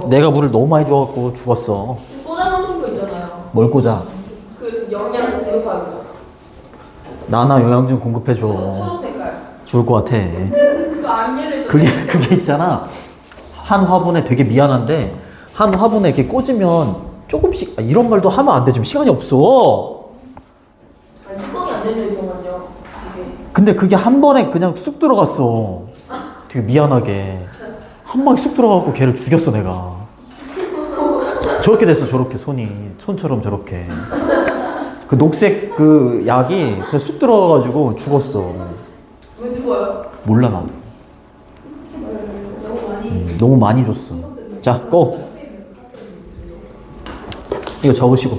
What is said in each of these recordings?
내가 물을 너무 많이 줘갖고 죽었어. 꽂아놓으신 거 있잖아요. 뭘 꽂아? 그 영양 공급하고. 나나 영양 좀 공급해줘. 초록 색깔. 죽을 것 같아. 그거 안 열려져. 그게 있잖아. 한 화분에 되게 미안한데, 한 화분에 이렇게 꽂으면 조금씩, 이런 말도 하면 안 돼. 지금 시간이 없어. 아니, 뚜껑이 안 열려 있더만요. 이게. 근데 그게 한 번에 그냥 쑥 들어갔어. 되게 미안하게. 한 방에 쑥 들어가고 걔를 죽였어, 내가. 저렇게 됐어, 저렇게 손처럼 저렇게. 그 녹색 그 약이 그냥 쑥 들어가가지고 죽었어. 왜 죽어요? 몰라, 나도. 너무 많이. 너무 많이 줬어. 자, 고! 이거 접으시고.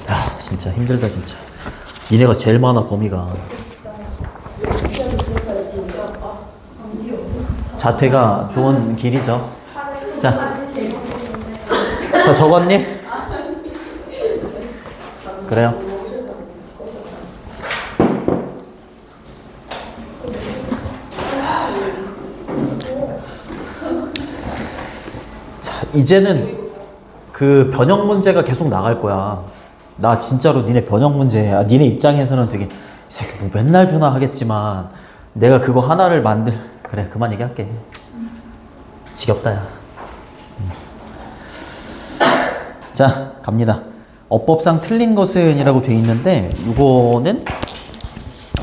아, 진짜 힘들다, 진짜. 니네가 제일 많아, 범위가. 자퇴가 좋은 길이죠. 자, 다 적었니? 그래요. 자, 이제는 그 변형 문제가 계속 나갈 거야. 나 진짜로 니네 변형 문제, 니네 입장에서는 되게 이 새끼 뭐 맨날 주나 하겠지만 내가 그거 하나를 그래, 그만 얘기할게. 지겹다, 야. 자, 갑니다. 어법상 틀린 것은 이라고 돼 있는데, 이거는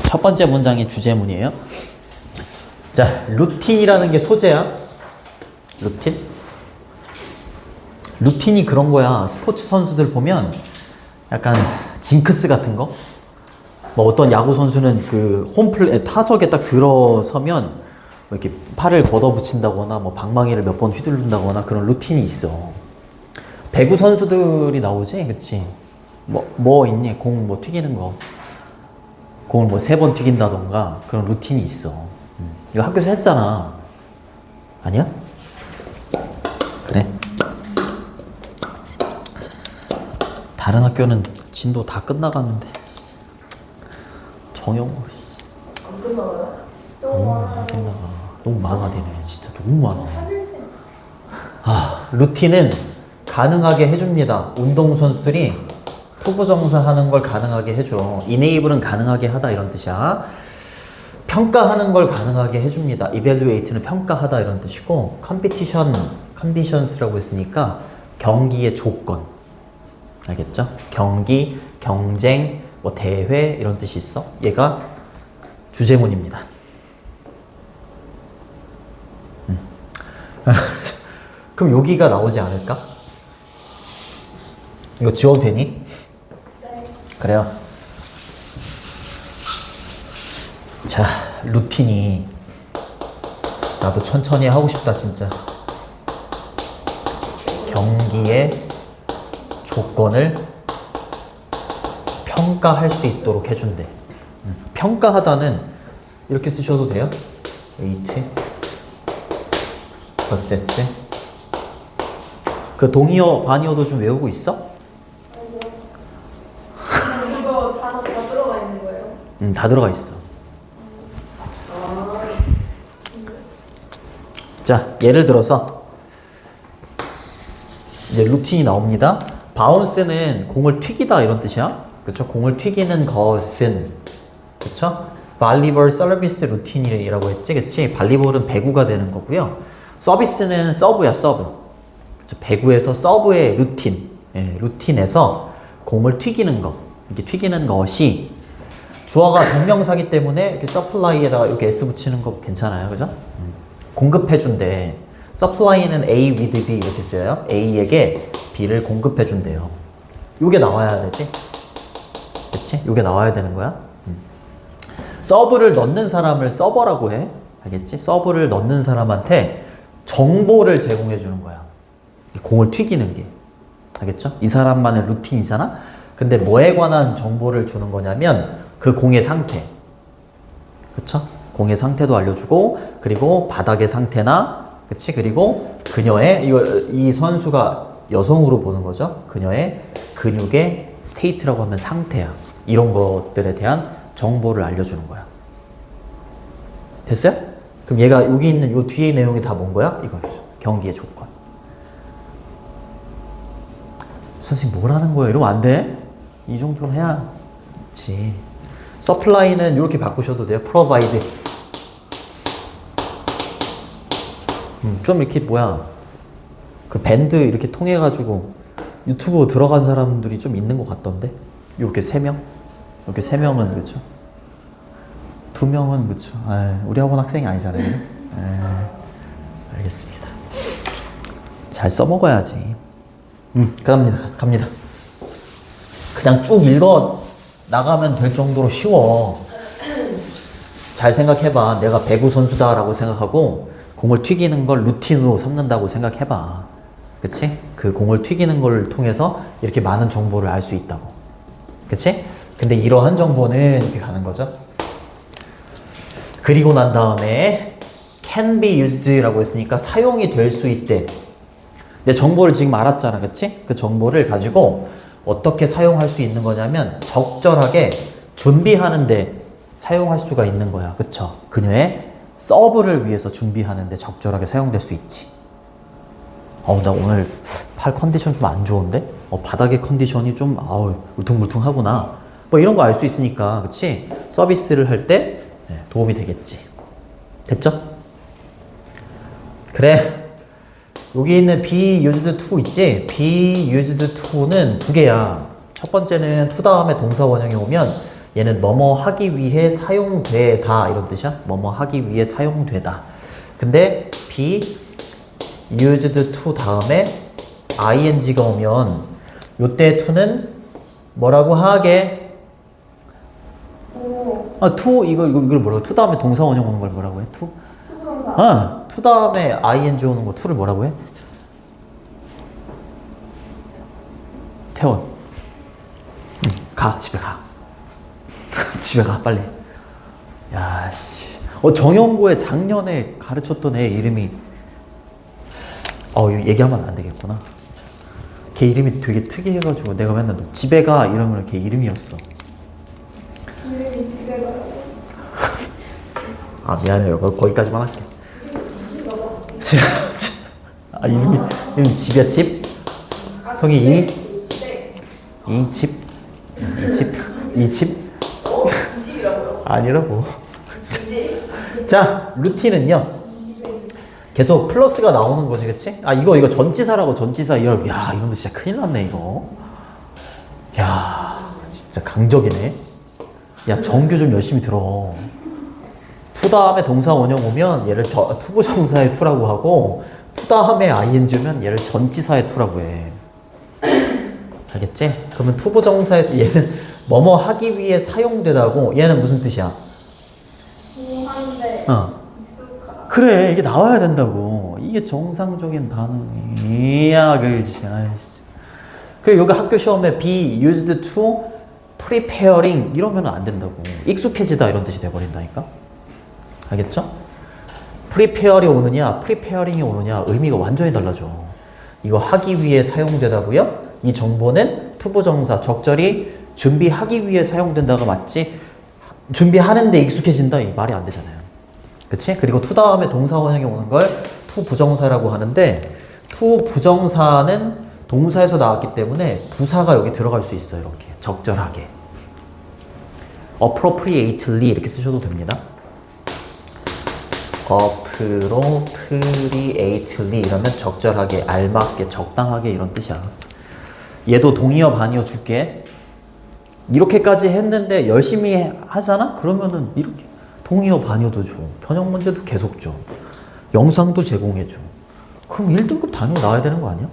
첫 번째 문장의 주제문이에요. 자, 루틴이라는 게 소재야. 루틴? 루틴이 그런 거야. 스포츠 선수들 보면 약간 징크스 같은 거? 뭐 어떤 야구 선수는 그 타석에 딱 들어서면 뭐 이렇게 팔을 걷어붙인다거나 뭐 방망이를 몇 번 휘두른다거나 그런 루틴이 있어. 배구 선수들이 나오지, 그치? 뭐 있니? 공 뭐 튀기는 거. 공을 뭐 3번 튀긴다던가 그런 루틴이 있어. 이거 학교에서 했잖아. 아니야? 그래. 다른 학교는 진도 다 끝나가는데. 정영호. 안 끝나가요? 안 끝나가. 너무 많아, 되네. 진짜 너무 많아. 루틴은 가능하게 해줍니다. 운동선수들이 투부정사 하는 걸 가능하게 해줘. enable은 가능하게 하다 이런 뜻이야. 평가하는 걸 가능하게 해줍니다. evaluate는 평가하다 이런 뜻이고, conditions라고 했으니까 경기의 조건. 알겠죠? 경기, 경쟁, 뭐 대회 이런 뜻이 있어. 얘가 주제문입니다. 그럼 여기가 나오지 않을까? 이거 지워도 되니? 네. 그래요. 자, 루틴이 나도 천천히 하고 싶다, 진짜. 경기의 조건을 평가할 수 있도록 해준대. 평가하다는 이렇게 쓰셔도 돼요. weight, assess. 그 동의어, 반의어도 좀 외우고 있어? 그거 단어 다 들어가 있는 거예요? 다 들어가 있어. 자, 예를 들어서 이제 루틴이 나옵니다. 바운스는 공을 튀기다 이런 뜻이야. 그렇죠? 공을 튀기는 것은, 그렇죠? 발리볼 서비스 루틴이라고 했지, 그치? 발리볼은 배구가 되는 거고요. 서비스는 서브야, 서브. 그렇죠? 배구에서 서브의 루틴, 루틴에서 공을 튀기는 거, 이렇게 튀기는 것이 주어가 동명사기 때문에 이렇게 supply에다가 이렇게 s 붙이는 거 괜찮아요, 그죠? 공급해준대. supply는 A with B 이렇게 써요. A에게 B를 공급해준대요. 요게 나와야 되지? 그치? 요게 나와야 되는 거야. 서브를 넣는 사람을 서버라고 해. 알겠지? 서브를 넣는 사람한테 정보를 제공해 주는 거야. 이 공을 튀기는 게. 알겠죠? 이 사람만의 루틴이잖아? 근데 뭐에 관한 정보를 주는 거냐면 그 공의 상태. 그쵸? 공의 상태도 알려주고, 그리고 바닥의 상태나, 그치? 그리고 그녀의, 이 선수가 여성으로 보는 거죠? 그녀의 근육의 스테이트라고 하면 상태야. 이런 것들에 대한 정보를 알려주는 거야. 됐어요? 그럼 얘가 여기 있는 요 뒤에 내용이 다 뭔 거야? 이거죠. 경기의 조건. 선생님 뭘 하는 거야? 이러면 안 돼? 이 정도는 해야지. supply는 이렇게 바꾸셔도 돼요. provide. 좀 이렇게 그 밴드 이렇게 통해 가지고 유튜브 들어간 사람들이 좀 있는 것 같던데. 이렇게 3명? 이렇게 3명은 그렇죠. 2명은 그렇죠. 우리 학원 학생이 아니잖아요. 알겠습니다. 잘 써먹어야지. 갑니다. 그냥 쭉 읽어 나가면 될 정도로 쉬워. 잘 생각해봐. 내가 배구 선수다라고 생각하고 공을 튀기는 걸 루틴으로 삼는다고 생각해봐. 그치? 그 공을 튀기는 걸 통해서 이렇게 많은 정보를 알 수 있다고. 그치? 근데 이러한 정보는 이렇게 가는 거죠. 그리고 난 다음에 can be used라고 했으니까 사용이 될 수 있대. 내 정보를 지금 알았잖아. 그치? 그 정보를 가지고 어떻게 사용할 수 있는 거냐면 적절하게 준비하는데 사용할 수가 있는 거야. 그쵸? 그녀의 서브를 위해서 준비하는데 적절하게 사용될 수 있지. 나 오늘 팔 컨디션 좀 안 좋은데? 바닥의 컨디션이 좀 울퉁불퉁하구나. 뭐 이런 거 알 수 있으니까, 그치? 서비스를 할 때 도움이 되겠지. 됐죠? 그래. 여기 있는 be used to 있지? be used to는 2개야. 첫 번째는 to 다음에 동사 원형이 오면 얘는 뭐뭐 하기 위해 사용되다 이런 뜻이야. 뭐뭐 하기 위해 사용되다. 근데 be used to 다음에 ing가 오면 요때 to는 뭐라고 하게? to 이걸 뭐라고? to 다음에 동사 원형 오는 걸 뭐라고 해? to? to 다음에 ing 오는 거 to를 뭐라고 해? 태원. 집에 가. 집에 가, 빨리. 야, 씨. 정영고에 작년에 가르쳤던 애 이름이, 이거 얘기하면 안 되겠구나. 걔 이름이 되게 특이해가지고 내가 맨날 집에 가 이러면 걔 이름이었어. 이름이 집에 가요. 미안해요. 거기까지만 할게. 이름이 집이야, 집? 성이 이 집? 이 집? 이 집이라고요? 아니라고. 이 집? 자, 루틴은요. 계속 플러스가 나오는 거지, 그치? 이거 전치사라고, 전치사. 이런 거 진짜 큰일 났네, 이거. 야, 진짜 강적이네. 야, 정규 좀 열심히 들어. to 다음에 동사 원형 오면 얘를 투부정사의 to라고 하고, to 다음에 ing 오면 얘를 전치사의 to라고 해. 알겠지? 그러면 투부정사의 얘는 뭐뭐 하기 위해 사용되다고, 얘는 무슨 뜻이야? 하는데 익숙하다. 그래, 이게 나와야 된다고. 이게 정상적인 반응이야, 그렇지. 그 여기 학교 시험에 be used to preparing 이러면 안 된다고. 익숙해지다 이런 뜻이 돼버린다니까. 알겠죠? prepare이 오느냐, preparing이 오느냐 의미가 완전히 달라져. 이거 하기 위해 사용되다고요? 이 정보는 투부정사 적절히 준비하기 위해 사용된다가 맞지? 준비하는데 익숙해진다 이 말이 안 되잖아요. 그치? 그리고 to 다음에 동사 원형이 오는 걸 to 부정사라고 하는데 to 부정사는 동사에서 나왔기 때문에 부사가 여기 들어갈 수 있어요. 이렇게 적절하게 appropriately 이렇게 쓰셔도 됩니다. appropriately 이러면 적절하게, 알맞게, 적당하게 이런 뜻이야. 얘도 동의어 반의어 줄게. 이렇게까지 했는데 열심히 하잖아? 그러면은 이렇게 동의어 반의어도 줘. 변형 문제도 계속 줘. 영상도 제공해 줘. 그럼 1등급 단위로 나와야 되는 거 아니야?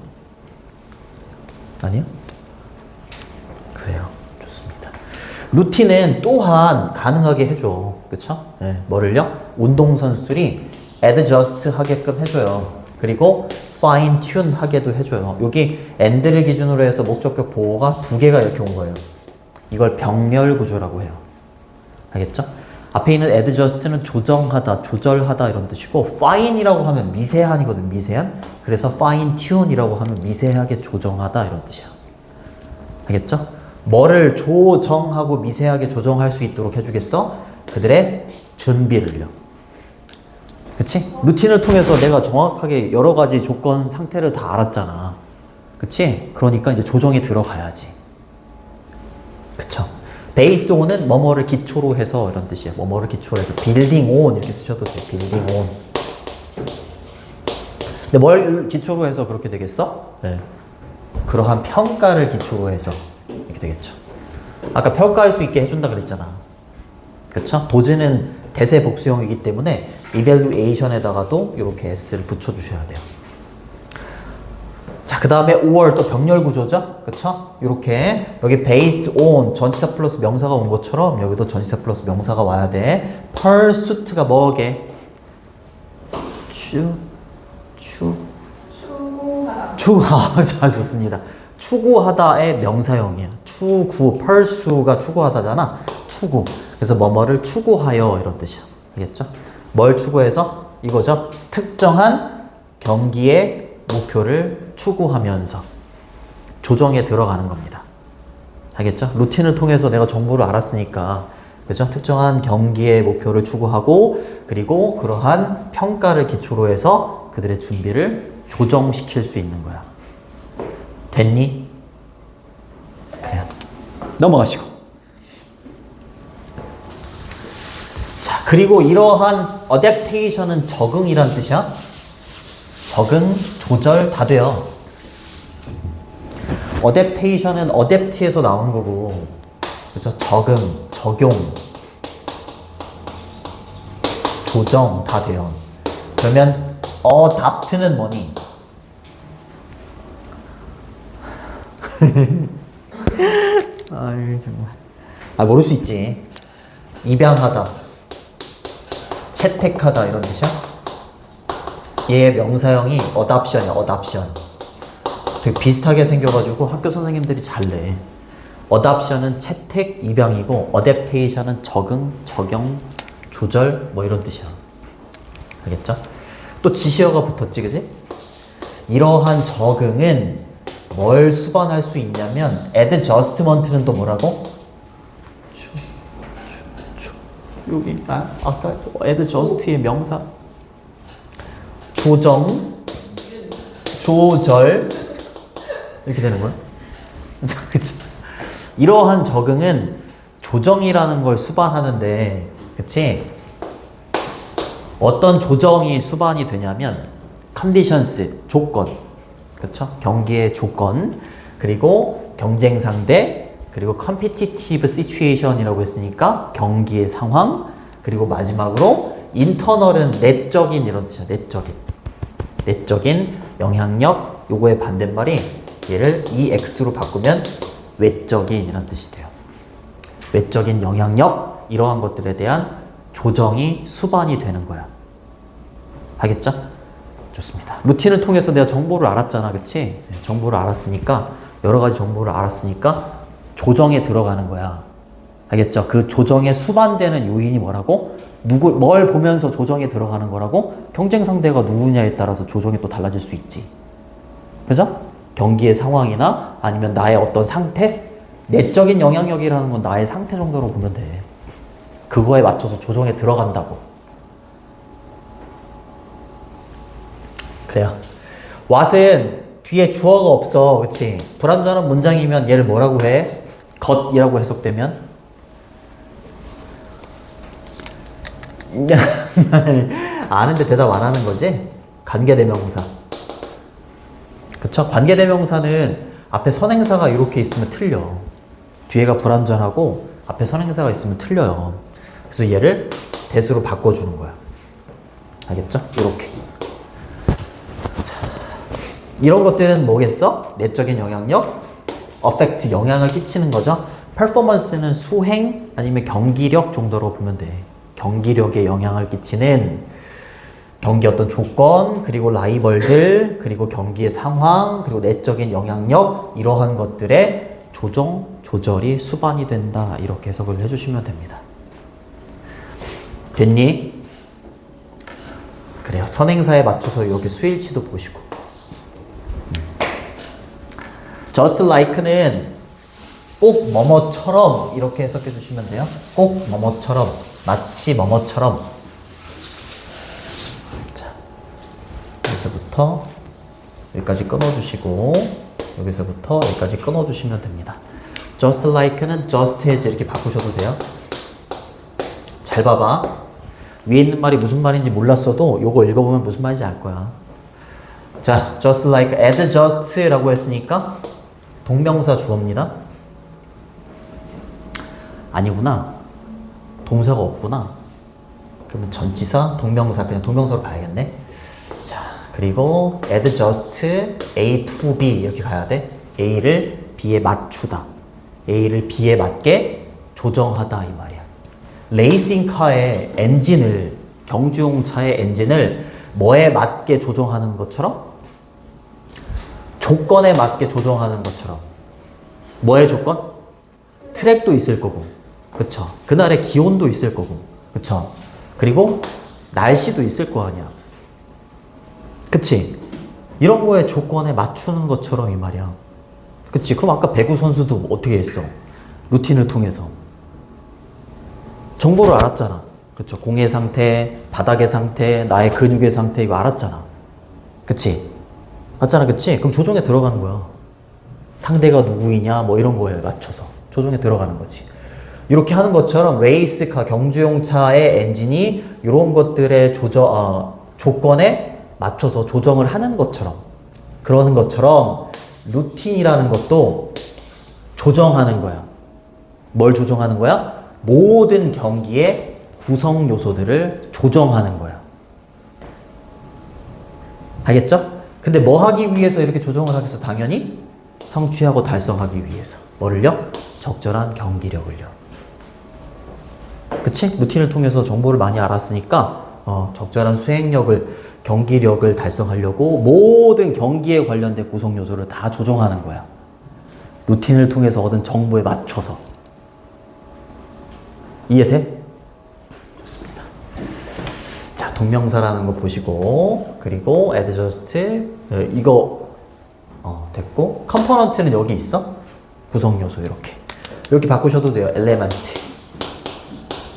아니야? 그래요. 좋습니다. 루틴은 또한 가능하게 해줘. 그쵸? 네, 뭐를요? 운동선수들이 adjust 하게끔 해줘요. 그리고 fine tune 하게도 해줘요. 여기 and를 기준으로 해서 목적격 보호가 2개가 이렇게 온 거예요. 이걸 병렬 구조라고 해요. 알겠죠? 앞에 있는 adjust는 조정하다, 조절하다 이런 뜻이고 fine이라고 하면 미세한이거든, 미세한. 그래서 fine tune이라고 하면 미세하게 조정하다 이런 뜻이야. 알겠죠? 뭐를 조정하고 미세하게 조정할 수 있도록 해주겠어? 그들의 준비를요. 그치? 루틴을 통해서 내가 정확하게 여러 가지 조건 상태를 다 알았잖아. 그치? 그러니까 이제 조정에 들어가야지. 그쵸? based on은 뭐뭐를 기초로 해서 이런 뜻이야. 뭐뭐를 기초로 해서 building on 이렇게 쓰셔도 돼. building on. 근데 뭘 기초로 해서 그렇게 되겠어? 네. 그러한 평가를 기초로 해서 이렇게 되겠죠. 아까 평가할 수 있게 해준다 그랬잖아. 그쵸? 도즈는 대세 복수형이기 때문에 evaluation에다가도 이렇게 s를 붙여주셔야 돼요. 자, 그 다음에 or 또 병렬 구조죠? 그쵸? 이렇게 여기 based on 전치사 플러스 명사가 온 것처럼 여기도 전치사 플러스 명사가 와야 돼. pursuit가 뭐게? 추구하다. 잘 좋습니다. 추구하다의 명사형이야. 추구, pursue가 추구하다잖아. 추구. 그래서 뭐뭐를 추구하여 이런 뜻이야. 알겠죠? 뭘 추구해서? 이거죠. 특정한 경기의 목표를 추구하면서 조정에 들어가는 겁니다. 알겠죠? 루틴을 통해서 내가 정보를 알았으니까 그죠? 특정한 경기의 목표를 추구하고 그리고 그러한 평가를 기초로 해서 그들의 준비를 조정시킬 수 있는 거야. 됐니? 그래요. 넘어가시고. 자, 그리고 이러한 adaptation은 적응이란 뜻이야. 적응, 조절 다 돼요. adaptation은 adapt에서 나온 거고, 그죠? 적응, 적용, 조정 다 돼요. 그러면 adapt는 뭐니? 아유 정말. 아 모를 수 있지. 입양하다, 채택하다 이런 뜻이야. 얘의 명사형이 adoption이야. adoption. 되게 비슷하게 생겨가지고 학교 선생님들이 잘 내. adoption은 채택, 입양이고 adaptation은 적응, 적용, 조절 뭐 이런 뜻이야. 알겠죠? 또 지시어가 붙었지, 그지? 이러한 적응은 뭘 수반할 수 있냐면 adjustment는 또 뭐라고? 여기 아까 adjust의 명사 조정, 조절 이렇게 되는 거야. 그치? 이러한 적응은 조정이라는 걸 수반하는데, 그치? 어떤 조정이 수반이 되냐면 conditions, 조건, 그쵸? 경기의 조건, 그리고 경쟁 상대, 그리고 competitive situation이라고 했으니까 경기의 상황, 그리고 마지막으로 internal은 내적인 이런 뜻이야. 내적인 영향력. 요거의 반대말이 얘를 EX로 바꾸면 외적인 이란 뜻이 돼요. 외적인 영향력, 이러한 것들에 대한 조정이 수반이 되는 거야. 알겠죠? 좋습니다. 루틴을 통해서 내가 정보를 알았잖아, 그치? 정보를 알았으니까, 여러 가지 정보를 알았으니까 조정에 들어가는 거야. 알겠죠? 그 조정에 수반되는 요인이 뭐라고? 뭘 보면서 조정에 들어가는 거라고? 경쟁 상대가 누구냐에 따라서 조정이 또 달라질 수 있지. 그죠? 경기의 상황이나 아니면 나의 어떤 상태? 내적인 영향력이라는 건 나의 상태 정도로 보면 돼. 그거에 맞춰서 조정에 들어간다고. 그래요. what은 뒤에 주어가 없어. 그치? 불완전한 문장이면 얘를 뭐라고 해? 것이라고 해석되면? 아는데 대답 안 하는 거지? 관계대명사. 그쵸? 관계대명사는 앞에 선행사가 이렇게 있으면 틀려. 뒤에가 불완전하고 앞에 선행사가 있으면 틀려요. 그래서 얘를 대수로 바꿔주는 거야. 알겠죠? 이렇게. 이런 것들은 뭐겠어? 내적인 영향력, affect, 영향을 끼치는 거죠. performance는 수행 아니면 경기력 정도로 보면 돼. 경기력에 영향을 끼치는 경기 어떤 조건, 그리고 라이벌들, 그리고 경기의 상황, 그리고 내적인 영향력, 이러한 것들의 조정, 조절이 수반이 된다. 이렇게 해석을 해주시면 됩니다. 됐니? 그래요. 선행사에 맞춰서 여기 수일치도 보시고. just like는 꼭 뭐뭐처럼 이렇게 해석해 주시면 돼요. 꼭 뭐뭐처럼, 마치 뭐뭐처럼. 여기서부터 여기까지 끊어주시고 여기서부터 여기까지 끊어주시면 됩니다. just like는 just as 이렇게 바꾸셔도 돼요. 잘 봐봐. 위에 있는 말이 무슨 말인지 몰랐어도 요거 읽어보면 무슨 말인지 알 거야. 자, just like, as just라고 했으니까 동명사 주어입니다. 아니구나. 동사가 없구나. 그러면 전치사, 동명사, 그냥 동명사로 봐야겠네. 자, 그리고 add just A to B 이렇게 가야 돼. A를 B에 맞추다. A를 B에 맞게 조정하다 이 말이야. 레이싱카의 엔진을, 경주용차의 엔진을 뭐에 맞게 조정하는 것처럼? 조건에 맞게 조정하는 것처럼. 뭐의 조건? 트랙도 있을 거고, 그쵸? 그날의 기온도 있을 거고, 그쵸? 그리고 날씨도 있을 거 아니야. 그치? 이런 거에 조건에 맞추는 것처럼 이 말이야. 그치? 그럼 아까 배구 선수도 어떻게 했어? 루틴을 통해서. 정보를 알았잖아. 그쵸? 공의 상태, 바닥의 상태, 나의 근육의 상태, 이거 알았잖아. 그치? 맞잖아, 그치? 그럼 조정에 들어가는 거야. 상대가 누구이냐, 뭐 이런 거에 맞춰서 조정에 들어가는 거지. 이렇게 하는 것처럼 레이스카, 경주용차의 엔진이 이런 것들의 조건에 맞춰서 조정을 하는 것처럼, 그러는 것처럼 루틴이라는 것도 조정하는 거야. 뭘 조정하는 거야? 모든 경기의 구성 요소들을 조정하는 거야. 알겠죠? 근데 뭐 하기 위해서 이렇게 조정을 하겠어? 당연히 성취하고 달성하기 위해서. 뭐를요? 적절한 경기력을요. 그치? 루틴을 통해서 정보를 많이 알았으니까 적절한 수행력을, 경기력을 달성하려고 모든 경기에 관련된 구성 요소를 다 조정하는 거야. 루틴을 통해서 얻은 정보에 맞춰서. 이해돼? 좋습니다. 자, 동명사라는 거 보시고, 그리고 add just, 이거 됐고, 컴포넌트는 여기 있어? 구성 요소 이렇게 바꾸셔도 돼요.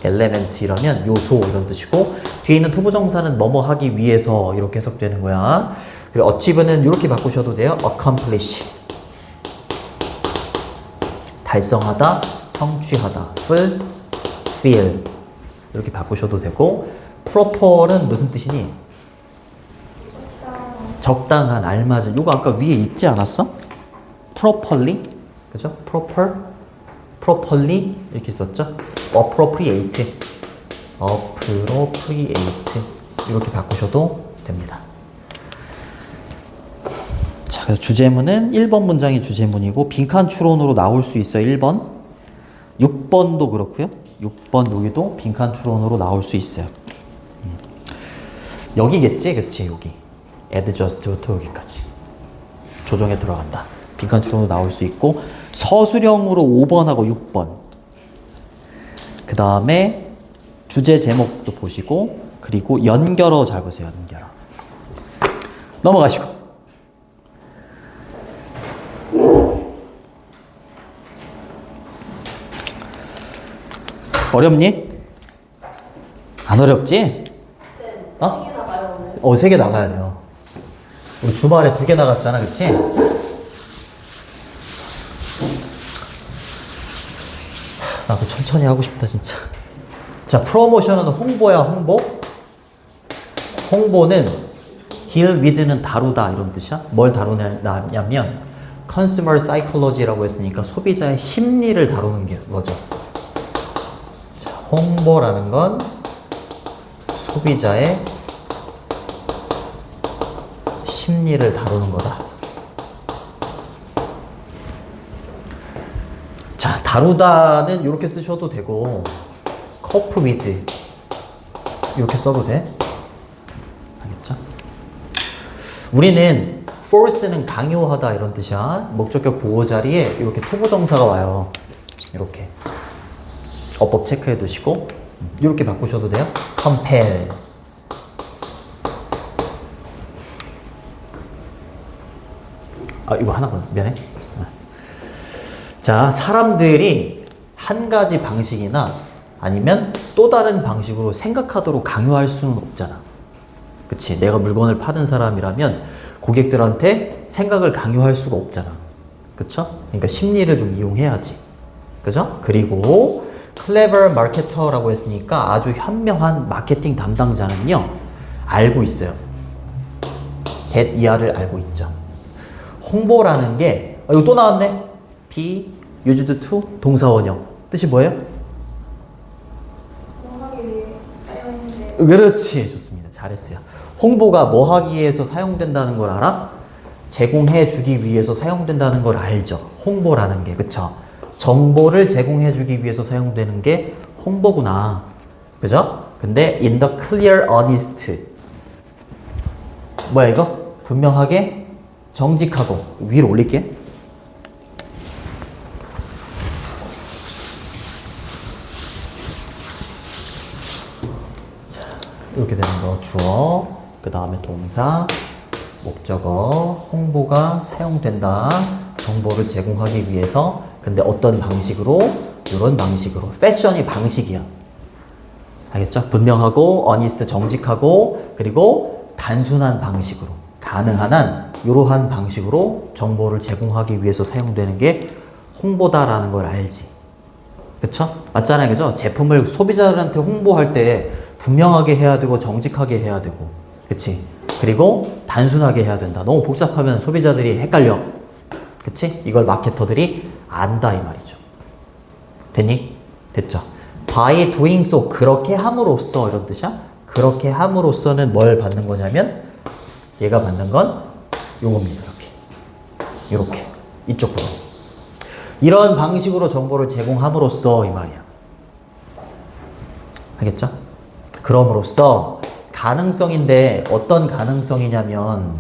엘레멘트라면 요소 이런 뜻이고, 뒤에 있는 투부정사는 뭐뭐 하기 위해서 이렇게 해석되는 거야. 그리고 achieve는 이렇게 바꾸셔도 돼요. accomplish, 달성하다, 성취하다. fulfill 이렇게 바꾸셔도 되고, proper는 무슨 뜻이니? 적당한, 알맞은. 요거 아까 위에 있지 않았어? properly, 그죠? properly 이렇게 썼죠? appropriate 이렇게 바꾸셔도 됩니다. 자, 그래서 주제문은 1번 문장이 주제문이고 빈칸 추론으로 나올 수 있어요. 1번. 6번도 그렇고요. 6번 여기도 빈칸 추론으로 나올 수 있어요. 여기겠지? 그치? 여기. add just부터 여기까지. 조정에 들어간다. 빈칸 추론으로 나올 수 있고, 서술형으로 5번하고 6번. 그 다음에 주제 제목도 보시고, 그리고 연결어 잘 보세요. 연결어. 넘어가시고. 어렵니? 안 어렵지? 네. 어? 3개 나가요, 오늘. 3개 나가야 돼요. 우리 주말에 2개 나갔잖아, 그치? 나도 천천히 하고 싶다, 진짜. 자, 프로모션은 홍보야, 홍보. 홍보는 deal with는 다루다 이런 뜻이야. 뭘 다루냐면 consumer psychology라고 했으니까 소비자의 심리를 다루는 게 거죠. 자, 홍보라는 건 소비자의 심리를 다루는 거다. 자, 다루다는 이렇게 쓰셔도 되고, cope with 이렇게 써도 돼. 알겠죠? 우리는 force는 강요하다 이런 뜻이야. 목적격 보호 자리에 이렇게 투부정사가 와요. 이렇게 어법 체크해 두시고 이렇게 바꾸셔도 돼요. compel. 이거 하나만 미안해. 자, 사람들이 한 가지 방식이나 아니면 또 다른 방식으로 생각하도록 강요할 수는 없잖아. 그치? 내가 물건을 파는 사람이라면 고객들한테 생각을 강요할 수가 없잖아. 그쵸? 그러니까 심리를 좀 이용해야지. 그죠? 그리고 clever marketer라고 했으니까 아주 현명한 마케팅 담당자는요, 알고 있어요. that 이하를 알고 있죠. 홍보라는 게, 이거 또 나왔네? be used to 동사원형. 뜻이 뭐예요? 뭐 하기 위해 사용된 그렇지. 좋습니다. 잘했어요. 홍보가 뭐 하기 위해서 사용된다는 걸 알아? 제공해 주기 위해서 사용된다는 걸 알죠. 홍보라는 게. 그쵸? 정보를 제공해 주기 위해서 사용되는 게 홍보구나. 그죠? 근데 in the clear, honest. 뭐야 이거? 분명하게, 정직하고. 위로 올릴게. 이렇게 되는 거. 주어, 그 다음에 동사, 목적어, 홍보가 사용된다. 정보를 제공하기 위해서. 근데 어떤 방식으로? 이런 방식으로. 패션이 방식이야. 알겠죠? 분명하고, honest, 정직하고, 그리고 단순한 방식으로. 가능한 한, 이러한 방식으로 정보를 제공하기 위해서 사용되는 게 홍보다라는 걸 알지. 그쵸? 맞잖아요. 그죠? 제품을 소비자들한테 홍보할 때 분명하게 해야 되고, 정직하게 해야 되고. 그치? 그리고 단순하게 해야 된다. 너무 복잡하면 소비자들이 헷갈려. 그치? 이걸 마케터들이 안다 이 말이죠. 됐니? 됐죠? by doing so, 그렇게 함으로써 이런 뜻이야. 그렇게 함으로써는 뭘 받는 거냐면 얘가 받는 건 요겁니다. 이렇게 이쪽으로 이런 방식으로 정보를 제공함으로써 이 말이야. 알겠죠? 그럼으로써 가능성인데 어떤 가능성이냐면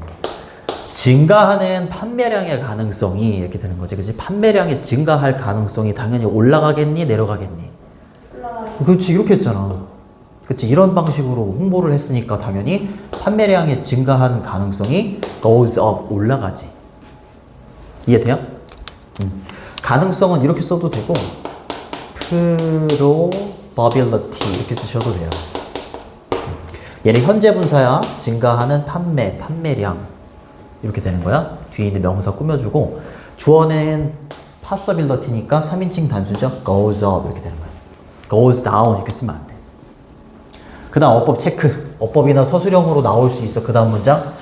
증가하는 판매량의 가능성이 이렇게 되는 거지. 그치? 판매량이 증가할 가능성이 당연히 올라가겠니? 내려가겠니? 올라가요. 그렇지. 이렇게 했잖아. 그치? 이런 방식으로 홍보를 했으니까 당연히 판매량이 증가한 가능성이 goes up, 올라가지. 이해돼요? 가능성은 이렇게 써도 되고 probability 이렇게 쓰셔도 돼요. 얘는 현재 분사야. 증가하는 판매량 이렇게 되는 거야. 뒤에 있는 명사 꾸며주고 주어는 possibility니까 3인칭 단수죠. goes up 이렇게 되는 거야. goes down 이렇게 쓰면 안 돼. 그 다음 어법 체크. 어법이나 서술형으로 나올 수 있어. 그 다음 문장.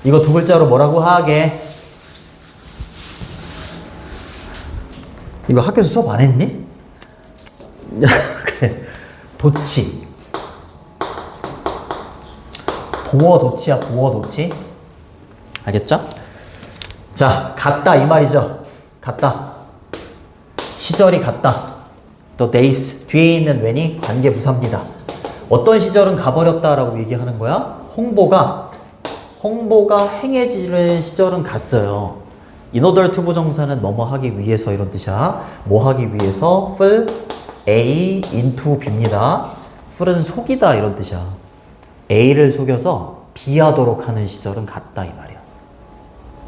이거 두 글자로 뭐라고 하게? 이거 학교에서 수업 안 했니? 그래. 도치. 보어도치야, 보어도치. 알겠죠? 자, 같다 이 말이죠. 같다. 시절이 같다. 또 days. 뒤에 있는 when이 관계부사입니다. 어떤 시절은 가버렸다라고 얘기하는 거야? 홍보가 행해지는 시절은 갔어요. in order to 부정사는 뭐뭐 하기 위해서 이런 뜻이야. 뭐 하기 위해서 fool A into B입니다. fool은 속이다 이런 뜻이야. A를 속여서 B 하도록 하는 시절은 갔다 이 말이야.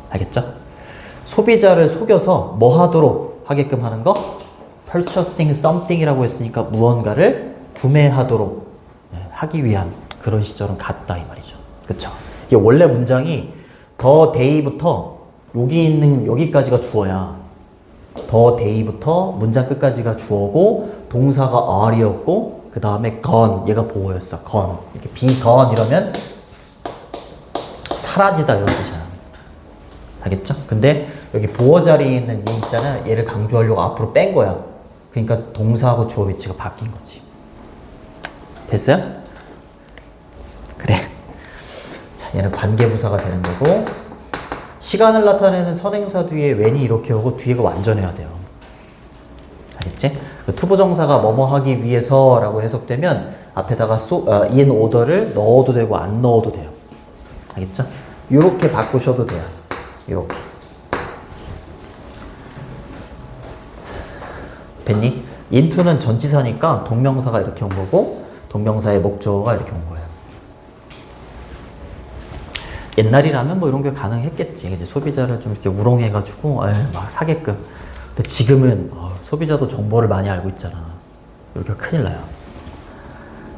알겠죠? 소비자를 속여서 뭐 하도록 하게끔 하는 거? purchasing something이라고 했으니까 무언가를 구매하도록 하기 위한 그런 시절은 갔다 이 말이죠. 그쵸? 이게 원래 문장이 the day부터 여기 있는 여기까지가 주어야. the day부터 문장 끝까지가 주어고 동사가 are였고 그 다음에 gone 얘가 보어였어. gone 이렇게 be gone 이러면 사라지다 이런 뜻이야. 알겠죠? 근데 여기 보어 자리에 있는 이 있잖아. 얘를 강조하려고 앞으로 뺀 거야. 그러니까 동사하고 주어 위치가 바뀐 거지. 됐어요? 그래. 자, 얘는 관계부사가 되는 거고 시간을 나타내는 선행사 뒤에 when이 이렇게 오고 뒤에가 완전해야 돼요. 알겠지? 그 투부정사가 뭐뭐 하기 위해서 라고 해석되면 앞에다가 in order를 넣어도 되고 안 넣어도 돼요. 알겠죠? 요렇게 바꾸셔도 돼요. 요렇게. 됐니? into는 전치사니까 동명사가 이렇게 온 거고 동명사의 목적어가 이렇게 온 거예요. 옛날이라면 뭐 이런 게 가능했겠지. 이제 소비자를 좀 이렇게 우롱해가지고 막 사게끔. 근데 지금은 소비자도 정보를 많이 알고 있잖아. 이렇게 큰일 나요.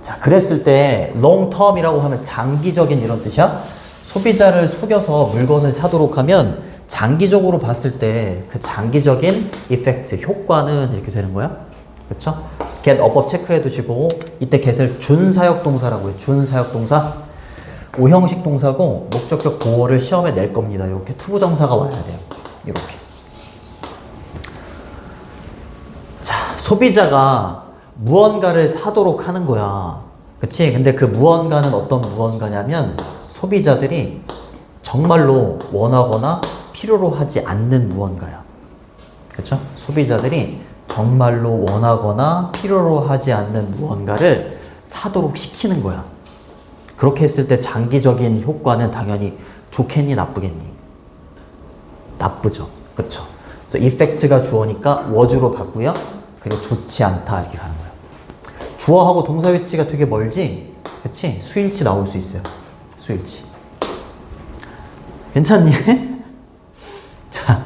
자, 그랬을 때 long term이라고 하면 장기적인 이런 뜻이야. 소비자를 속여서 물건을 사도록 하면 장기적으로 봤을 때 그 장기적인 이펙트, 효과는 이렇게 되는 거야. 그렇죠? get 어법 체크해 두시고 이때 get을 준사역 동사라고 해요. 준사역 동사. 5형식 동사고 목적격 보호를 시험에 낼 겁니다. 이렇게 투부정사가 와야 돼요. 이렇게. 자, 소비자가 무언가를 사도록 하는 거야. 그치? 근데 그 무언가는 어떤 무언가냐면 소비자들이 정말로 원하거나 필요로 하지 않는 무언가야. 그쵸? 소비자들이 정말로 원하거나 필요로 하지 않는 무언가를 사도록 시키는 거야. 그렇게 했을 때 장기적인 효과는 당연히 좋겠니, 나쁘겠니? 나쁘죠. 그쵸? 그래서 이펙트가 주어니까 was로 바꾸요. 그리고 좋지 않다 이렇게 가는 거야. 주어하고 동사 위치가 되게 멀지? 그치? 수일치 나올 수 있어요. 수일치. 괜찮니? 자,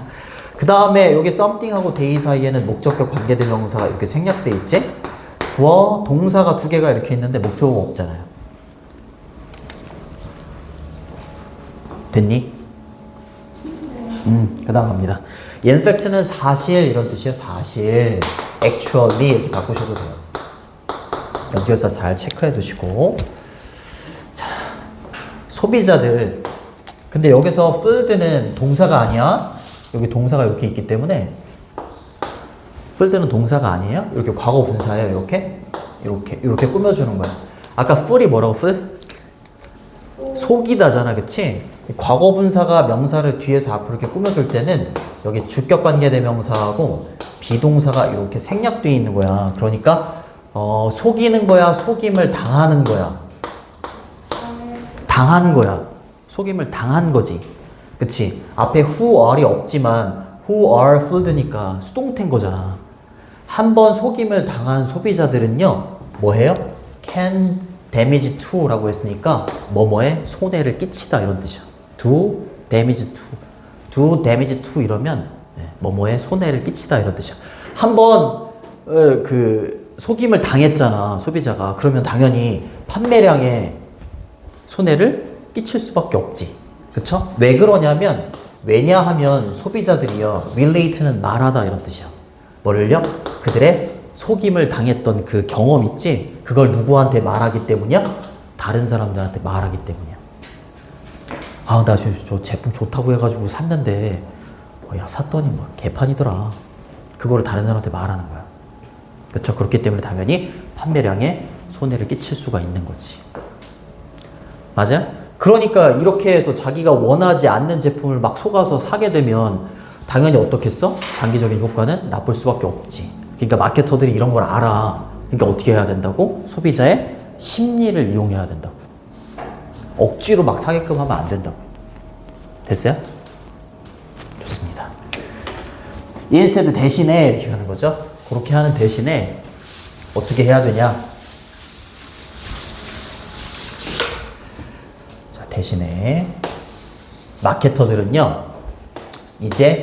그 다음에 여기 something하고 day 사이에는 목적격 관계대명사가 이렇게 생략돼 있지? 주어, 동사가 두 개가 이렇게 있는데 목적어가 없잖아요. 됐니? 그 다음 갑니다. in fact는 사실 이런 뜻이에요. 사실. actually 이렇게 바꾸셔도 돼요. 연결사 잘 체크해 두시고. 자, 소비자들. 근데 여기서 field는 동사가 아니야. 여기 동사가 이렇게 있기 때문에 field는 동사가 아니에요. 이렇게 과거 분사예요. 이렇게 꾸며주는 거야. 아까 fool이 뭐라고 fool? 속이다잖아, 그치? 과거 분사가 명사를 뒤에서 앞으로 이렇게 꾸며줄 때는 여기 주격 관계 대명사하고 비동사가 이렇게 생략되어 있는 거야. 그러니까 속이는 거야, 속임을 당하는 거야. 당한 거야. 속임을 당한 거지. 그치? 앞에 who are이 없지만 who are fooled니까 수동태인 거잖아. 한 번 속임을 당한 소비자들은요, 뭐 해요? can damage to라고 했으니까 뭐뭐에 손해를 끼치다 이런 뜻이야. do damage to. do damage to 이러면 뭐뭐에 손해를 끼치다 이런 뜻이야. 한번 그 속임을 당했잖아, 소비자가. 그러면 당연히 판매량에 손해를 끼칠 수밖에 없지. 그쵸? 왜 그러냐면, 왜냐하면 소비자들이요, relate는 말하다 이런 뜻이야. 뭐를요? 그들의 속임을 당했던 그 경험 있지? 그걸 누구한테 말하기 때문이야? 다른 사람들한테 말하기 때문이야. 아, 나 저 제품 좋다고 해가지고 샀는데, 야, 샀더니 뭐 개판이더라. 그거를 다른 사람한테 말하는 거야. 그쵸? 그렇기 때문에 당연히 판매량에 손해를 끼칠 수가 있는 거지. 맞아요? 그러니까 이렇게 해서 자기가 원하지 않는 제품을 막 속아서 사게 되면 당연히 어떻겠어? 장기적인 효과는 나쁠 수밖에 없지. 그러니까 마케터들이 이런 걸 알아. 그러니까 어떻게 해야 된다고? 소비자의 심리를 이용해야 된다고. 억지로 막 사게끔 하면 안 된다고. 됐어요? 좋습니다. instead 대신에 이렇게 하는 거죠. 그렇게 하는 대신에 어떻게 해야 되냐? 자, 대신에 마케터들은요, 이제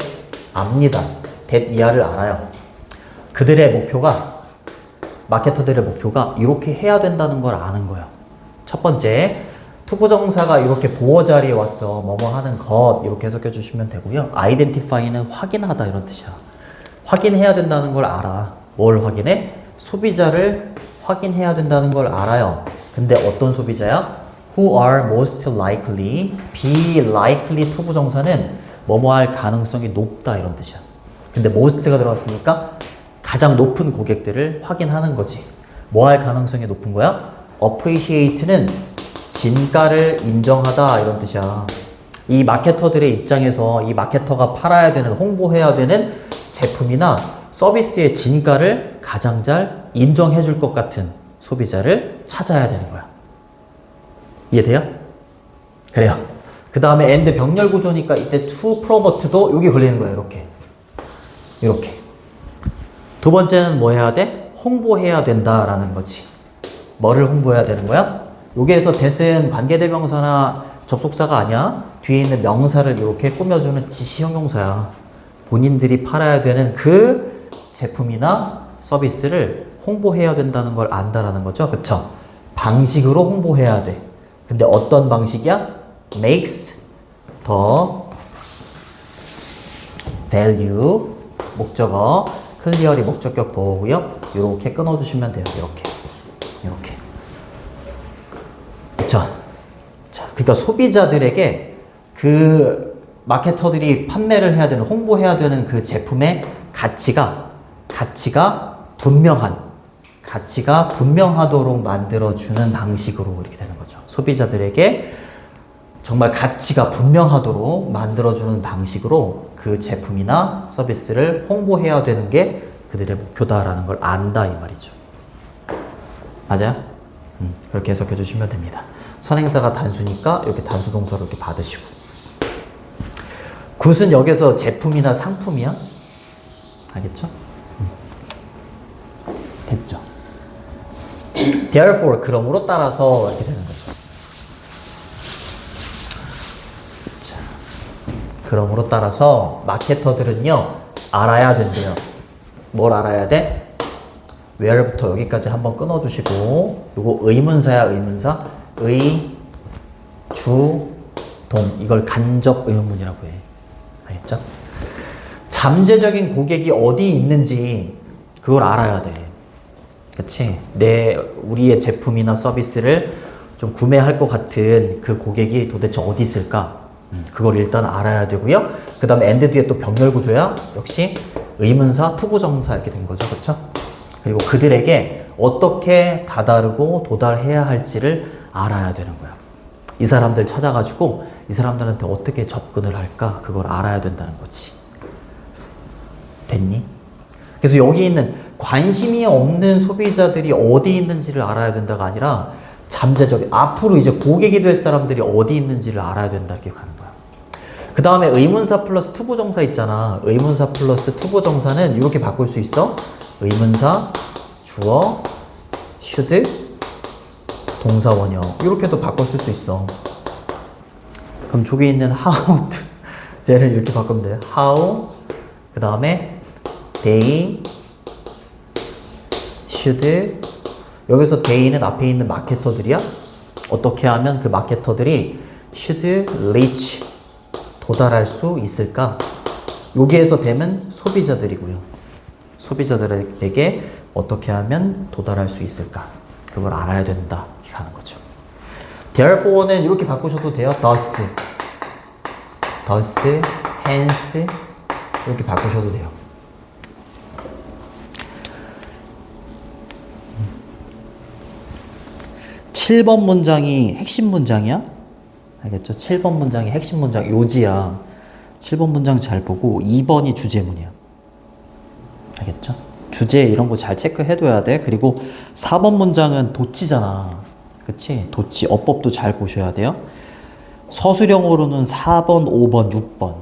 압니다. that 이하를 알아요. 그들의 목표가, 마케터들의 목표가 이렇게 해야 된다는 걸 아는 거예요. 첫 번째, 투부정사가 이렇게 보어 자리에 왔어. 뭐뭐 하는 것 이렇게 해석해 주시면 되고요. identify는 확인하다 이런 뜻이야. 확인해야 된다는 걸 알아. 뭘 확인해? 소비자를 확인해야 된다는 걸 알아요. 근데 어떤 소비자야? Who are most likely, be likely 투부정사는 뭐뭐 할 가능성이 높다 이런 뜻이야. 근데 most가 들어갔으니까 가장 높은 고객들을 확인하는 거지. 뭐 할 가능성이 높은 거야? appreciate는 진가를 인정하다 이런 뜻이야. 이 마케터들의 입장에서 이 마케터가 팔아야 되는, 홍보해야 되는 제품이나 서비스의 진가를 가장 잘 인정해 줄 것 같은 소비자를 찾아야 되는 거야. 이해돼요? 그래요. 그 다음에 and 병렬 구조니까 이때 to promote도 여기 걸리는 거야. 이렇게. 두 번째는 뭐 해야 돼? 홍보해야 된다라는 거지. 뭐를 홍보해야 되는 거야? 여기에서 that은 관계대명사나 접속사가 아니야. 뒤에 있는 명사를 이렇게 꾸며주는 지시형용사야. 본인들이 팔아야 되는 그 제품이나 서비스를 홍보해야 된다는 걸 안다라는 거죠. 그쵸? 방식으로 홍보해야 돼. 근데 어떤 방식이야? makes 더 value 목적어 clearly 목적격 보호고요. 이렇게 끊어주시면 돼요. 이렇게. 자, 그러니까 소비자들에게 그 마케터들이 판매를 해야 되는 홍보해야 되는 그 제품의 가치가 분명하도록 만들어주는 방식으로 이렇게 되는 거죠. 소비자들에게 정말 가치가 분명하도록 만들어주는 방식으로 그 제품이나 서비스를 홍보해야 되는 게 그들의 목표다라는 걸 안다 이 말이죠. 맞아요? 그렇게 해석해 주시면 됩니다. 선행사가 단수니까 이렇게 단수 동사로 이렇게 받으시고. 굿은 여기서 제품이나 상품이야? 알겠죠? 됐죠? Therefore, 그러므로 따라서 이렇게 되는 거죠. 자, 그러므로 따라서 마케터들은요 알아야 된대요. 뭘 알아야 돼? where부터 여기까지 한번 끊어주시고, 요거 의문사야. 의문사. 의, 주, 동. 이걸 간접 의문문이라고 해. 알겠죠? 잠재적인 고객이 어디 있는지 그걸 알아야 돼. 그치? 우리의 제품이나 서비스를 좀 구매할 것 같은 그 고객이 도대체 어디 있을까? 그걸 일단 알아야 되고요. 그 다음에 and 뒤에 또 병렬 구조야. 역시 의문사, 투부정사 이렇게 된 거죠. 그쵸? 그리고 그들에게 어떻게 다다르고 도달해야 할지를 알아야 되는 거야. 이 사람들 찾아가지고 이 사람들한테 어떻게 접근을 할까? 그걸 알아야 된다는 거지. 됐니? 그래서 여기 있는 관심이 없는 소비자들이 어디 있는지를 알아야 된다가 아니라 잠재적인 앞으로 이제 고객이 될 사람들이 어디 있는지를 알아야 된다 이렇게 가는 거야. 그 다음에 의문사 플러스 투부정사 있잖아. 의문사 플러스 투부정사는 이렇게 바꿀 수 있어. 의문사, 주어, should, 동사 원형 이렇게도 바꿨을 수 있어. 그럼 저기 있는 how 쟤를 이렇게 바꾸면 돼. how 그 다음에 they should. 여기서 they는 앞에 있는 마케터들이야. 어떻게 하면 그 마케터들이 should reach 도달할 수 있을까? 여기에서 them은 소비자들이고요. 소비자들에게 어떻게 하면 도달할 수 있을까? 그걸 알아야 된다. 이렇게 가는 거죠. Therefore는 이렇게 바꾸셔도 돼요. thus, hence 이렇게 바꾸셔도 돼요. 칠 번 문장이 핵심 문장이야? 알겠죠? 7번 문장이 핵심 문장, 요지야. 7번 문장 잘 보고 2번이 주제문이야. 알겠죠? 주제 이런 거 잘 체크해둬야 돼. 그리고 4번 문장은 도치잖아. 그치? 도치, 어법도 잘 보셔야 돼요. 서술형으로는 4번, 5번, 6번.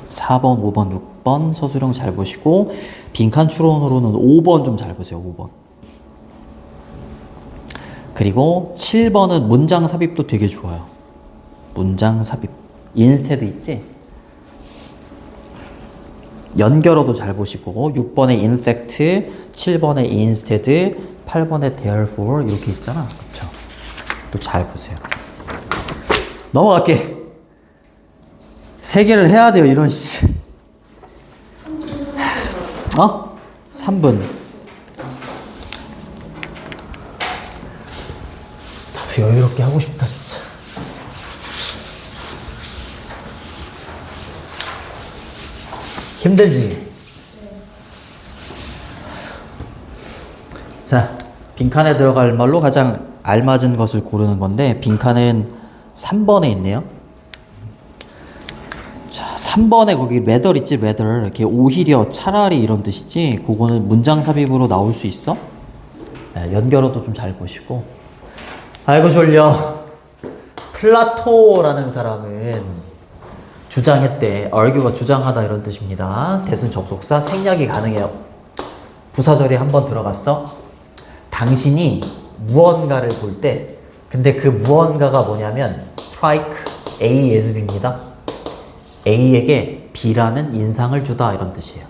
4번, 5번, 6번 서술형 잘 보시고, 빈칸 추론으로는 5번 좀 잘 보세요. 5번. 그리고 7번은 문장 삽입도 되게 좋아요. 문장 삽입. 인스테드 있지? 연결어도 잘 보시고 6번에 in fact, 7번에 instead, 8번에 therefore 이렇게 있잖아. 그쵸? 또 잘 보세요. 넘어갈게. 3개를 해야 돼요. 이런 씨. 3분. 나도 여유롭게 하고 싶다 진짜. 힘들지? 자, 빈칸에 들어갈 말로 가장 알맞은 것을 고르는 건데, 빈칸은 3번에 있네요. 자, 3번에 거기 rather 있지, rather. 이렇게 오히려, 차라리 이런 뜻이지. 그거는 문장 삽입으로 나올 수 있어? 네, 연결어도 좀 잘 보시고. 아이고 졸려. 플라토라는 사람은 주장했대. argue가 주장하다 이런 뜻입니다. 대순 접속사 생략이 가능해요. 부사절이 한번 들어갔어. 당신이 무언가를 볼 때, 근데 그 무언가가 뭐냐면 strike A as B입니다. A에게 B라는 인상을 주다 이런 뜻이에요.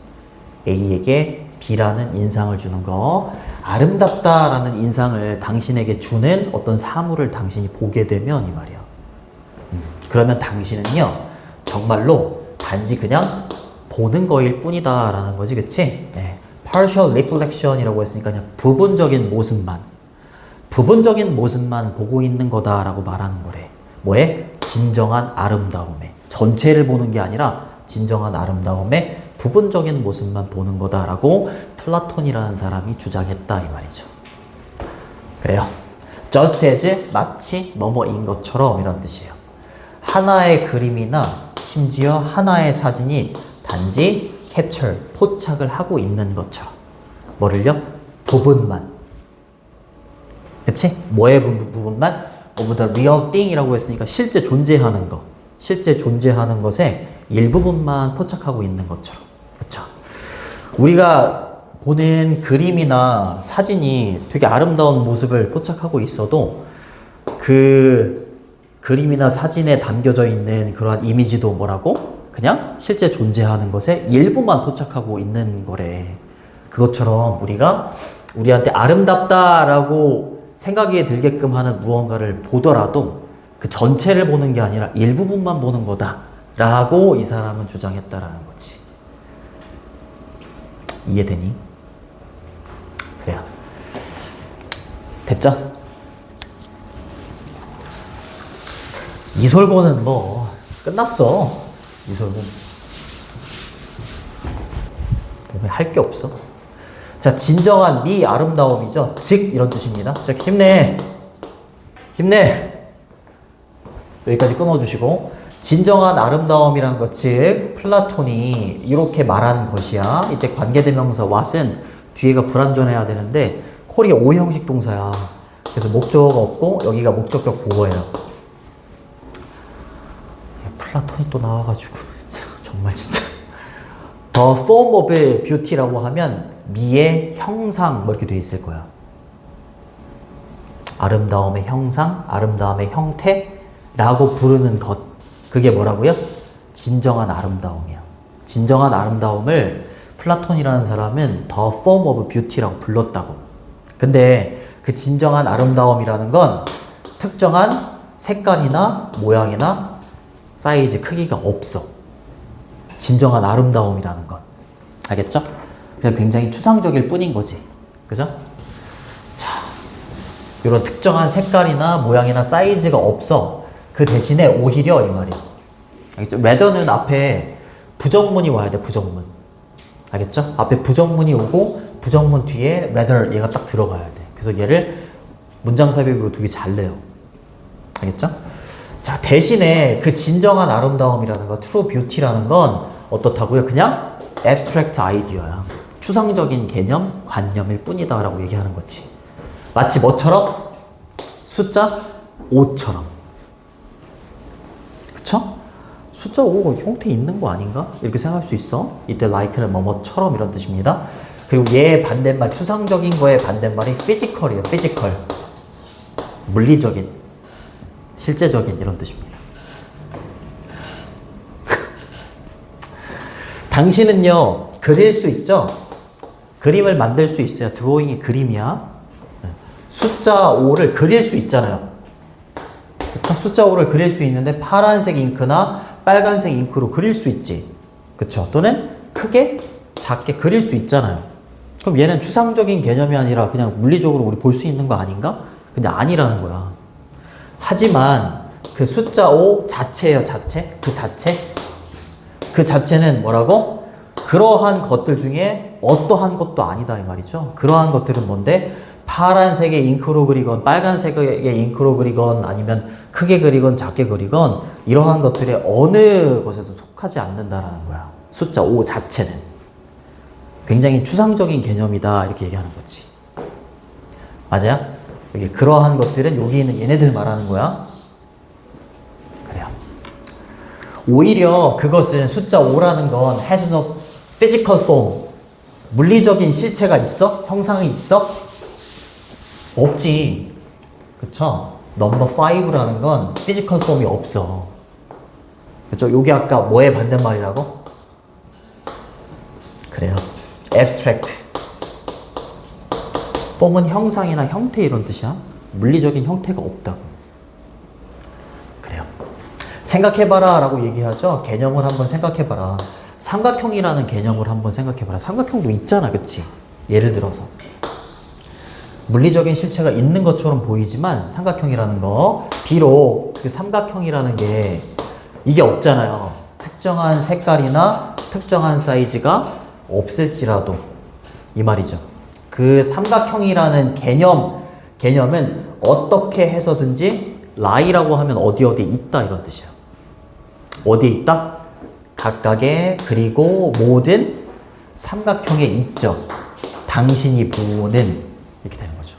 A에게 B라는 인상을 주는 거 아름답다라는 인상을 당신에게 주는 어떤 사물을 당신이 보게 되면 이 말이야. 그러면 당신은요, 정말로 단지 그냥 보는 거일 뿐이다 라는 거지, 그치? 네. partial reflection이라고 했으니까 그냥 부분적인 모습만 보고 있는 거다라고 말하는 거래. 뭐에? 진정한 아름다움에. 전체를 보는 게 아니라 진정한 아름다움에 부분적인 모습만 보는 거다라고 플라톤이라는 사람이 주장했다 이 말이죠. 그래요. just as 마치 뭐뭐인 것처럼 이런 뜻이에요. 하나의 그림이나 심지어 하나의 사진이 단지 capture, 포착을 하고 있는 것처럼. 뭐를요? 부분만. 그치? 뭐의 부분만? of the real thing 이라고 했으니까 실제 존재하는 것. 실제 존재하는 것의 일부분만 포착하고 있는 것처럼. 그쵸? 우리가 보는 그림이나 사진이 되게 아름다운 모습을 포착하고 있어도 그 그림이나 사진에 담겨져 있는 그러한 이미지도 뭐라고? 그냥 실제 존재하는 것의 일부만 포착하고 있는 거래. 그것처럼 우리가 우리한테 아름답다라고 생각이 들게끔 하는 무언가를 보더라도 그 전체를 보는 게 아니라 일부분만 보는 거다라고 이 사람은 주장했다라는 거지. 이해되니? 그래요. 됐죠? 이솔고는 뭐 끝났어. 이솔고 보면 할 게 없어. 자, 진정한 미 아름다움이죠. 즉 이런 뜻입니다. 자, 힘내. 여기까지 끊어주시고, 진정한 아름다움이라는 것, 즉 플라톤이 이렇게 말한 것이야. 이때 관계대명사 what은 뒤에가 불완전해야 되는데 콜이 오형식 동사야. 그래서 목적어가 없고 여기가 목적격 보어예요. 플라톤이 또 나와가지고 정말 진짜. The form of beauty라고 하면 미의 형상 뭐 이렇게 돼 있을 거야. 아름다움의 형상, 아름다움의 형태라고 부르는 것. 그게 뭐라고요? 진정한 아름다움이야. 진정한 아름다움을 플라톤이라는 사람은 The form of beauty라고 불렀다고. 근데 그 진정한 아름다움이라는 건 특정한 색깔이나 모양이나 사이즈, 크기가 없어. 진정한 아름다움이라는 건. 알겠죠? 그냥 굉장히 추상적일 뿐인 거지. 그죠? 자, 이런 특정한 색깔이나 모양이나 사이즈가 없어. 그 대신에 오히려 이 말이야. 알겠죠? rather는 앞에 부정문이 와야 돼, 부정문. 알겠죠? 앞에 부정문이 오고 부정문 뒤에 rather 얘가 딱 들어가야 돼. 그래서 얘를 문장 삽입으로 되게 잘 내요. 알겠죠? 자, 대신에 그 진정한 아름다움이라는 거, true beauty라는 건 어떻다고요? 그냥 abstract idea야. 추상적인 개념, 관념일 뿐이다 라고 얘기하는 거지. 마치 뭐처럼? 숫자 5처럼. 그쵸? 숫자 5 형태 있는 거 아닌가? 이렇게 생각할 수 있어. 이때 like는 뭐뭐처럼 이런 뜻입니다. 그리고 얘의 반대말, 추상적인 거의 반대말이 physical이에요. physical. 물리적인, 실제적인 이런 뜻입니다. 당신은요, 그릴 수 있죠? 그림을 만들 수 있어요. 드로잉이 그림이야. 숫자 5를 그릴 수 있잖아요. 그쵸? 숫자 5를 그릴 수 있는데 파란색 잉크나 빨간색 잉크로 그릴 수 있지. 그쵸? 또는 크게, 작게 그릴 수 있잖아요. 그럼 얘는 추상적인 개념이 아니라 그냥 물리적으로 우리 볼 수 있는 거 아닌가? 근데 아니라는 거야. 하지만 그 숫자 5 자체예요, 자체. 그 자체는 뭐라고? 그러한 것들 중에 어떠한 것도 아니다 이 말이죠. 그러한 것들은 뭔데? 파란색의 잉크로 그리건 빨간색의 잉크로 그리건 아니면 크게 그리건 작게 그리건 이러한 것들의 어느 것에도 속하지 않는다라는 거야. 숫자 5 자체는. 굉장히 추상적인 개념이다 이렇게 얘기하는 거지. 맞아요? 여기 그러한 것들은 여기 있는 얘네들 말하는 거야. 그래요. 오히려 그것은 숫자 5라는 건 has no physical form. 물리적인 실체가 있어? 형상이 있어? 없지. 그쵸? 넘버 5라는 건 physical form이 없어. 그쵸? 요게 아까 뭐의 반대말이라고? 그래요. abstract. 폼은 형상이나 형태 이런 뜻이야. 물리적인 형태가 없다고. 그래요. 생각해봐라 라고 얘기하죠. 개념을 한번 생각해봐라. 삼각형이라는 개념을 한번 생각해봐라. 삼각형도 있잖아, 그치? 예를 들어서 물리적인 실체가 있는 것처럼 보이지만 삼각형이라는 거, 비록 그 삼각형이라는 게 이게 없잖아요. 특정한 색깔이나 특정한 사이즈가 없을지라도 이 말이죠. 그 삼각형이라는 개념은 어떻게 해서든지 lie라고 하면 어디 있다 이런 뜻이야. 어디에 있다? 각각의 그리고 모든 삼각형에 있죠. 당신이 보는 이렇게 되는 거죠.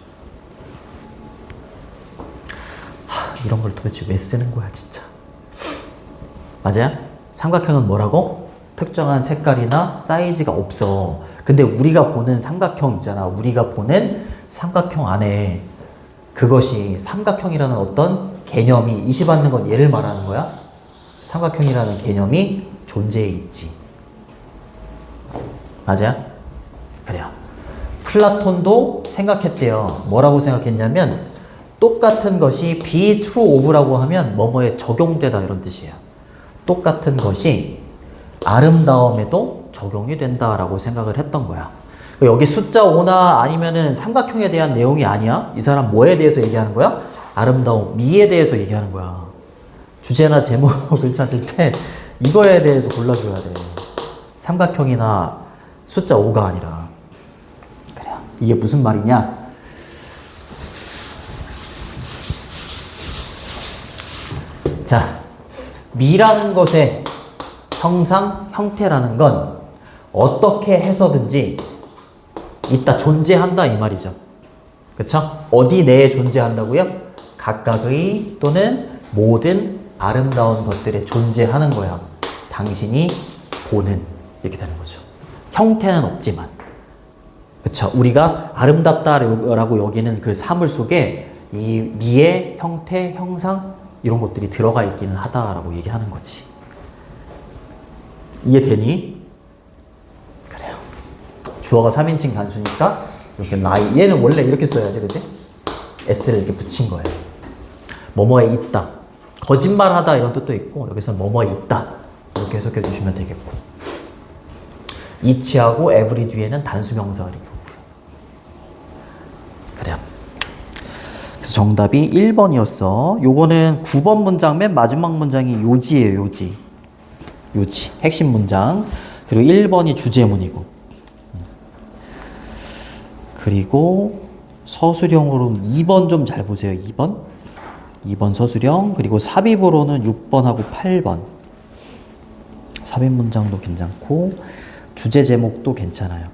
이런 걸 도대체 왜 쓰는 거야 진짜. 맞아요? 삼각형은 뭐라고? 특정한 색깔이나 사이즈가 없어. 근데 우리가 보는 삼각형 있잖아. 우리가 보는 삼각형 안에 그것이 삼각형이라는 어떤 개념이 이시받는 건 얘를 말하는 거야. 삼각형이라는 개념이 존재해 있지. 맞아요? 그래요. 플라톤도 생각했대요. 뭐라고 생각했냐면 똑같은 것이 be true of라고 하면 뭐뭐에 적용되다 이런 뜻이에요. 똑같은 것이 아름다움에도 적용이 된다라고 생각을 했던 거야. 여기 숫자 5나 아니면은 삼각형에 대한 내용이 아니야. 이 사람 뭐에 대해서 얘기하는 거야? 아름다움, 미에 대해서 얘기하는 거야. 주제나 제목을 찾을 때 이거에 대해서 골라줘야 돼. 삼각형이나 숫자 5가 아니라. 그래요. 이게 무슨 말이냐? 자, 미라는 것의 형상, 형태라는 건 어떻게 해서든지 있다, 존재한다 이 말이죠. 그쵸? 어디 내에 존재한다고요? 각각의 또는 모든 아름다운 것들에 존재하는 거야. 당신이 보는 이렇게 되는 거죠. 형태는 없지만. 그쵸? 우리가 아름답다라고 여기는 그 사물 속에 이 미의 형태, 형상 이런 것들이 들어가 있기는 하다라고 얘기하는 거지. 이해되니? 그래요. 주어가 3인칭 단수니까 이렇게 나이, 얘는 원래 이렇게 써야지, 그치? s를 이렇게 붙인 거예요. 뭐뭐에 있다. 거짓말하다 이런 뜻도 있고 여기서 뭐뭐에 있다 이렇게 해석해 주시면 되겠고, each하고 every 뒤에는 단수명사가 이렇게 오고요. 그래요. 그래서 정답이 1번이었어. 요거는 9번 문장 맨 마지막 문장이 요지예요. 요지 핵심 문장. 그리고 1번이 주제문이고, 그리고 서술형으로는 2번 좀 잘 보세요. 2번 서술형. 그리고 삽입으로는 6번하고 8번 삽입 문장도 괜찮고 주제 제목도 괜찮아요.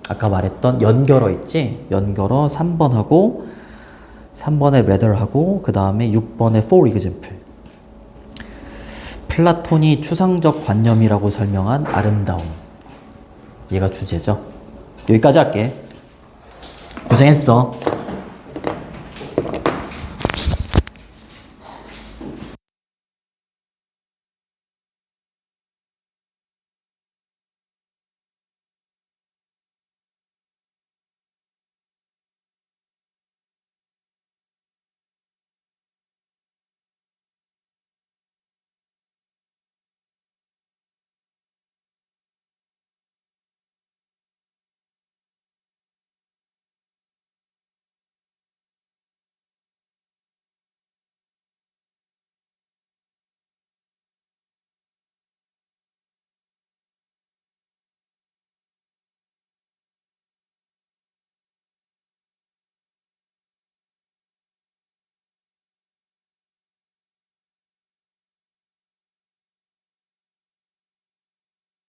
아까 말했던 연결어 있지? 연결어 3번하고 3번에 rather하고 그 다음에 6번에 for example. 플라톤이 추상적 관념이라고 설명한 아름다움. 얘가 주제죠. 여기까지 할게. 고생했어.